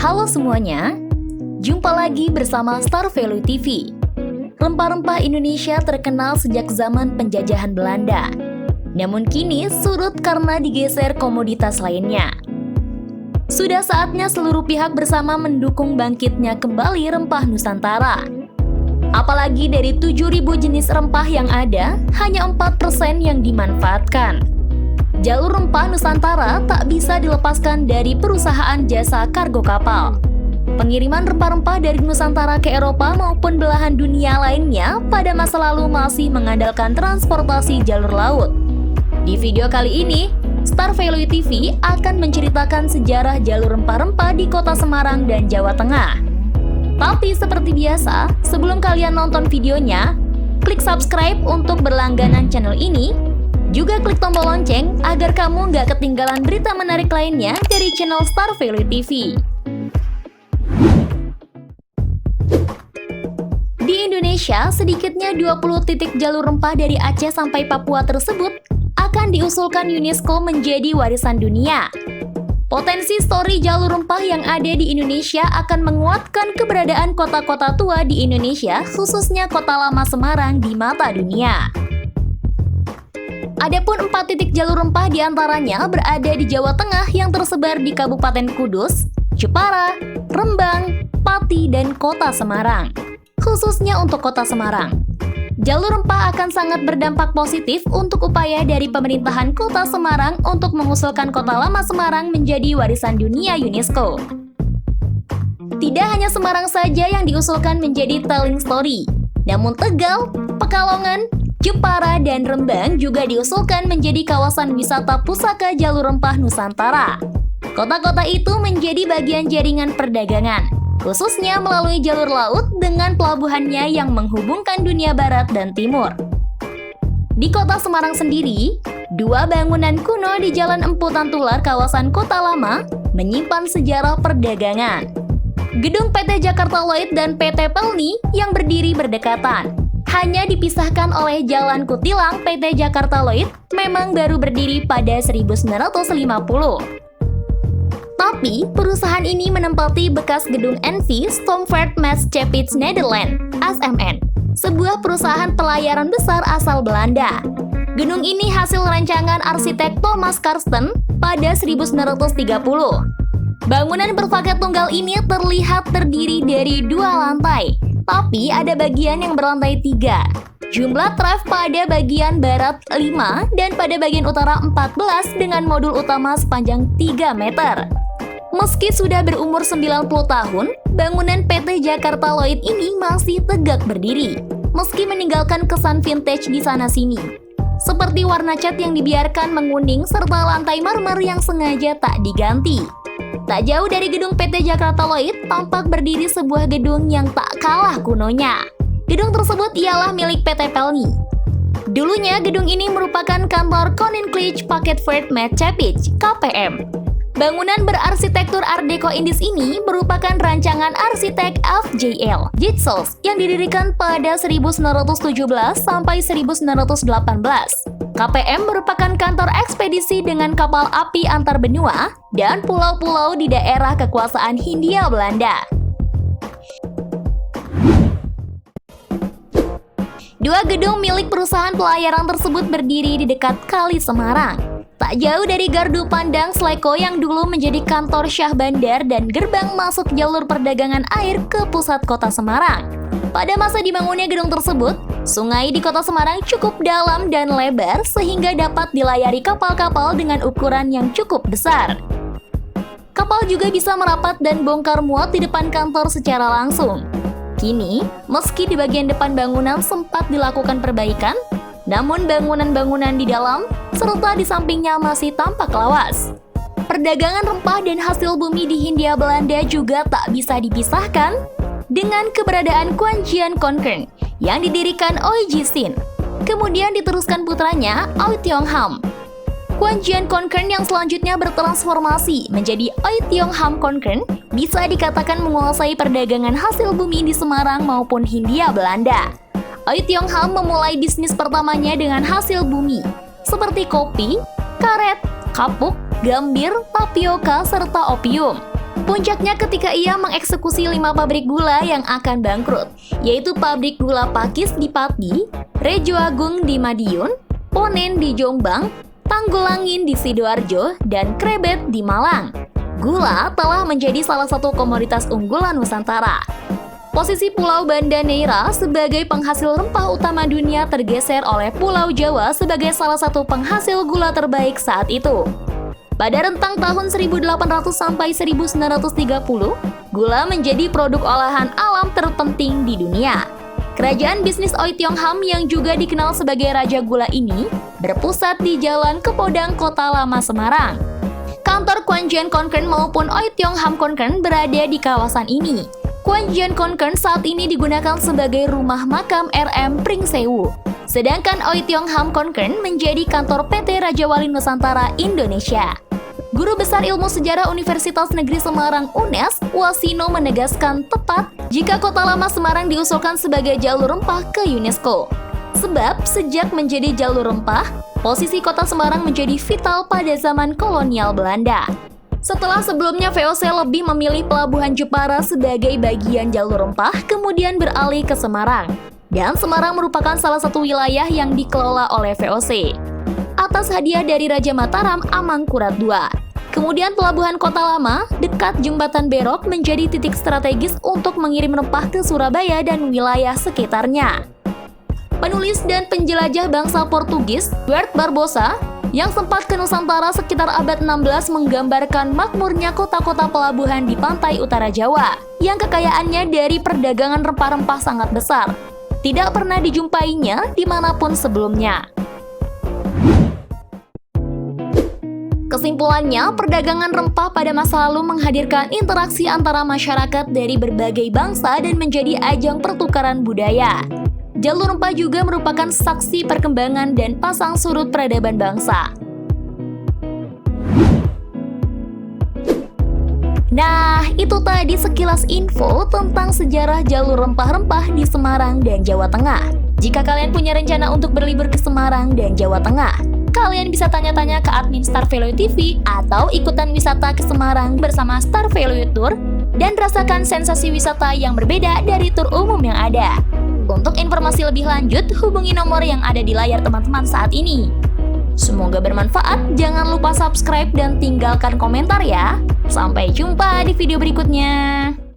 Halo semuanya, jumpa lagi bersama Star Value TV. Rempah-rempah Indonesia terkenal sejak zaman penjajahan Belanda. Namun kini surut karena digeser komoditas lainnya. Sudah saatnya seluruh pihak bersama mendukung bangkitnya kembali rempah Nusantara. Apalagi dari 7.000 jenis rempah yang ada, hanya 4% yang dimanfaatkan. Jalur rempah Nusantara tak bisa dilepaskan dari perusahaan jasa kargo kapal. Pengiriman rempah-rempah dari Nusantara ke Eropa maupun belahan dunia lainnya pada masa lalu masih mengandalkan transportasi jalur laut. Di video kali ini, Star Value TV akan menceritakan sejarah jalur rempah-rempah di Kota Semarang dan Jawa Tengah. Tapi seperti biasa, sebelum kalian nonton videonya, klik subscribe untuk berlangganan channel ini. Juga klik tombol lonceng agar kamu nggak ketinggalan berita menarik lainnya dari channel Star Value TV. Di Indonesia, sedikitnya 20 titik jalur rempah dari Aceh sampai Papua tersebut akan diusulkan UNESCO menjadi warisan dunia. Potensi story jalur rempah yang ada di Indonesia akan menguatkan keberadaan kota-kota tua di Indonesia, khususnya Kota Lama Semarang di mata dunia. Adapun 4 titik jalur rempah diantaranya berada di Jawa Tengah yang tersebar di Kabupaten Kudus, Jepara, Rembang, Pati, dan Kota Semarang. Khususnya untuk Kota Semarang, jalur rempah akan sangat berdampak positif untuk upaya dari pemerintahan Kota Semarang untuk mengusulkan Kota Lama Semarang menjadi warisan dunia UNESCO. Tidak hanya Semarang saja yang diusulkan menjadi telling story, namun Tegal, Pekalongan, Jepara, dan Rembang juga diusulkan menjadi kawasan wisata pusaka jalur rempah Nusantara. Kota-kota itu menjadi bagian jaringan perdagangan, khususnya melalui jalur laut dengan pelabuhannya yang menghubungkan dunia barat dan timur. Di Kota Semarang sendiri, 2 bangunan kuno di Jalan Empu Tantular kawasan Kota Lama menyimpan sejarah perdagangan. Gedung PT Jakarta Lloyd dan PT Pelni yang berdiri berdekatan. Hanya dipisahkan oleh Jalan Kutilang PT Jakarta Lloyd memang baru berdiri pada 1950. Tapi, perusahaan ini menempati bekas gedung NV Stomvaart Maatschappij Nederland, SMN, sebuah perusahaan pelayaran besar asal Belanda. Gedung ini hasil rancangan arsitek Thomas Karsten pada 1930. Bangunan berfakat tunggal ini terlihat terdiri dari 2 lantai, tapi ada bagian yang berlantai 3. Jumlah traf pada bagian barat 5 dan pada bagian utara 14 dengan modul utama sepanjang 3 meter. Meski sudah berumur 90 tahun, bangunan PT Jakarta Lloyd ini masih tegak berdiri, meski meninggalkan kesan vintage di sana-sini. Seperti warna cat yang dibiarkan menguning serta lantai marmer yang sengaja tak diganti. Tak jauh dari gedung PT Jakarta Lloyd, tampak berdiri sebuah gedung yang tak kalah kunonya. Gedung tersebut ialah milik PT Pelni. Dulunya, gedung ini merupakan kantor Koninklijke Paketvaart Maatschappij (KPM). Bangunan berarsitektur Art Deco Indies ini merupakan rancangan arsitek FJL Jitsels yang didirikan pada 1917 sampai 1918. KPM merupakan kantor ekspedisi dengan kapal api antar benua dan pulau-pulau di daerah kekuasaan Hindia Belanda. 2 gedung milik perusahaan pelayaran tersebut berdiri di dekat Kali Semarang. Tak jauh dari gardu pandang Sleko yang dulu menjadi kantor Syah Bandar dan gerbang masuk jalur perdagangan air ke pusat Kota Semarang. Pada masa dibangunnya gedung tersebut, sungai di Kota Semarang cukup dalam dan lebar sehingga dapat dilayari kapal-kapal dengan ukuran yang cukup besar. Kapal juga bisa merapat dan bongkar muat di depan kantor secara langsung. Kini, meski di bagian depan bangunan sempat dilakukan perbaikan, Namun bangunan-bangunan di dalam serta di sampingnya masih tampak lawas. Perdagangan rempah dan hasil bumi di Hindia Belanda juga tak bisa dipisahkan dengan keberadaan Quanjian Concern yang didirikan Oei Sin. Kemudian diteruskan putranya Oei Tiong Ham. Quanjian Concern yang selanjutnya bertransformasi menjadi Oei Tiong Ham Concern bisa dikatakan menguasai perdagangan hasil bumi di Semarang maupun Hindia Belanda. Oei Tiong Ham memulai bisnis pertamanya dengan hasil bumi seperti kopi, karet, kapuk, gambir, tapioka, serta opium. Puncaknya ketika ia mengeksekusi 5 pabrik gula yang akan bangkrut, yaitu pabrik gula Pakis di Pati, Rejo Agung di Madiun, Ponen di Jombang, Tanggulangin di Sidoarjo, dan Krebet di Malang. Gula telah menjadi salah satu komoditas unggulan Nusantara. Posisi Pulau Banda Neira sebagai penghasil rempah utama dunia tergeser oleh Pulau Jawa sebagai salah satu penghasil gula terbaik saat itu. Pada rentang tahun 1800 sampai 1930, gula menjadi produk olahan alam terpenting di dunia. Kerajaan bisnis Oei Tiong Ham yang juga dikenal sebagai Raja Gula ini berpusat di Jalan Kepodang, Kota Lama, Semarang. Kantor Quanjian Concern maupun Oei Tiong Ham Concern berada di kawasan ini. Quanjian Concern saat ini digunakan sebagai rumah makam RM Pringsewu. Sedangkan Oei Tiong Ham Concern menjadi kantor PT Raja Wali Nusantara Indonesia. Guru Besar Ilmu Sejarah Universitas Negeri Semarang UNES, Wasino menegaskan tepat jika Kota Lama Semarang diusulkan sebagai jalur rempah ke UNESCO. Sebab sejak menjadi jalur rempah, posisi Kota Semarang menjadi vital pada zaman kolonial Belanda. Setelah sebelumnya VOC lebih memilih Pelabuhan Jepara sebagai bagian jalur rempah, kemudian beralih ke Semarang. Dan Semarang merupakan salah satu wilayah yang dikelola oleh VOC atas hadiah dari Raja Mataram Amangkurat II. Kemudian Pelabuhan Kota Lama dekat Jembatan Berok menjadi titik strategis untuk mengirim rempah ke Surabaya dan wilayah sekitarnya. Penulis dan penjelajah bangsa Portugis, Duarte Barbosa, yang sempat ke Nusantara sekitar abad 16 menggambarkan makmurnya kota-kota pelabuhan di pantai utara Jawa, yang kekayaannya dari perdagangan rempah-rempah sangat besar. Tidak pernah dijumpainya dimanapun sebelumnya. Kesimpulannya, perdagangan rempah pada masa lalu menghadirkan interaksi antara masyarakat dari berbagai bangsa dan menjadi ajang pertukaran budaya. Jalur rempah juga merupakan saksi perkembangan dan pasang surut peradaban bangsa. Nah, itu tadi sekilas info tentang sejarah jalur rempah-rempah di Semarang dan Jawa Tengah. Jika kalian punya rencana untuk berlibur ke Semarang dan Jawa Tengah, kalian bisa tanya-tanya ke admin Star Value TV atau ikutan wisata ke Semarang bersama Star Value Tour dan rasakan sensasi wisata yang berbeda dari tur umum yang ada. Untuk informasi lebih lanjut, hubungi nomor yang ada di layar teman-teman saat ini. Semoga bermanfaat, jangan lupa subscribe dan tinggalkan komentar ya. Sampai jumpa di video berikutnya.